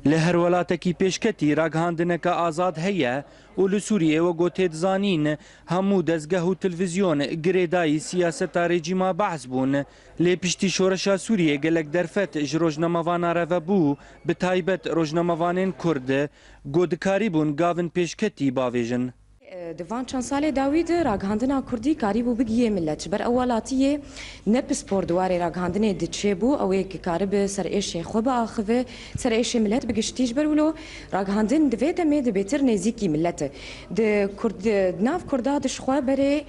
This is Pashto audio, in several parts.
لهر ولاتکی پیشکتی راگهاندنک آزاد هیا و لسوریه و گوتید زانین همو دزگه و تلویزیون گریدای سیاست رژیما بحث بون لی پشتی شورشا سوریه گلک درفت جروجنموانا رو بو به تایبت روجنموانین کرد گودکاری بون گاون پیشکتی باویجن. دوان چند سال داوید راگهاندنا کردی کاری بو بگیه ملت بر اولاتیه نپس پردواری راگهاندنه دچه بو او یک کاری به سر ایش خوب آخوه سر ایش ملت بگشتیش برولو راگهاندن دویده مید بهتر نزیکی ملت د کرد ناف کردا دش خو بره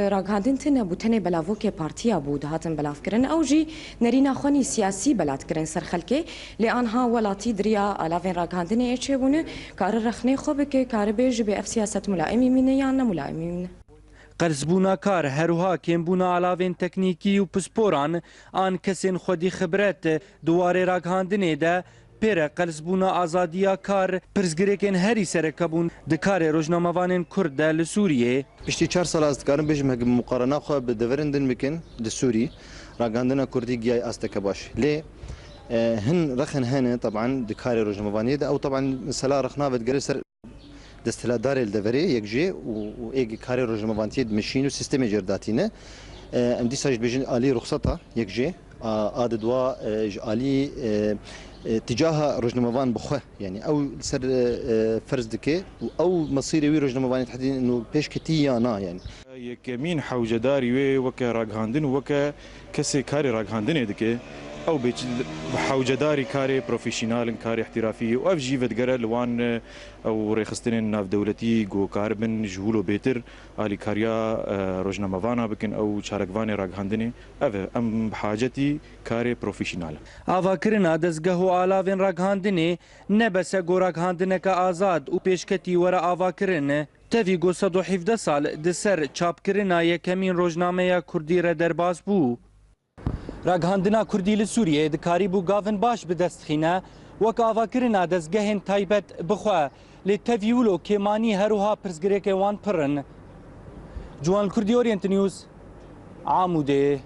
راگهاندن تنه بو تنه بلاوو که پارتیا بود هاتن بلاف کرن او جی نرینا خونی سیاسی بلات کرن سر خلکه لانها ولاتی دریا علاوه راگهاندنه ایچه بونه کار رخنه خوب که کار به جبه اف سیاست ملائمی مینه یا نه ملائمی مینه قرضبونا کار هروها کمبونا علاوین تکنیکی و پسپوران آن کسین خودی خبرت دواره راگهاندنه ده پیره قرضبونا آزادیا کار پرزگریکن هری سرکبون دکار روجناموانین کرد لسوریه پشتی 4 سال از کارم بجم هگ مقارنه خو به دورندن میکن لسوری راگهاندنا کردی گیای استک باش لی هن رخن هنه طبعا دکار روجناموانی ده او طبعا مثلا رخنا بتجلس دستهلدار الدوری یک جه و یک کاری روزمره‌ای ماشین و سیستم جرداتینه ام دی ساج بیشتر عالی رخصتا یک جه عاد دوا عالی تجاه روزمره‌وان بخواه یعنی او سر فرض دکه او مصيري وي روزمره‌وان تحديدا انه پیش کتی یا نه یعنی یکمین حوجداری وی وک راگهاندن وک کسی کاری راگهاندن دکه او بیچ حوجداری کاری پروفیشنال کاری احترافی و افجی ودگره لوان او رخصتن ناف دولتی گو کاربن جهولو بهتر علی کاریا روزنامه‌وانا بکن او چارگوان راگهاندنی او ام بحاجتی کاری پروفیشنال آوا کرنا دزگه و علاوین راگهاندنی نبس گو راگهاندنک آزاد و پیشکتی ورا آوا کرن تفی گو 117 سال دسر چاپ کرنا یکمین روزنامه کردی را درباز بو راگهاندنا کردی لسوریه دکاری بو گاون باش بدست خینه وک آواکرنا دزگهن تایبت بخوا لی تفیولو کمانی هروها پرزگریک وان پرن جوان کردی اورینت نیوز عاموده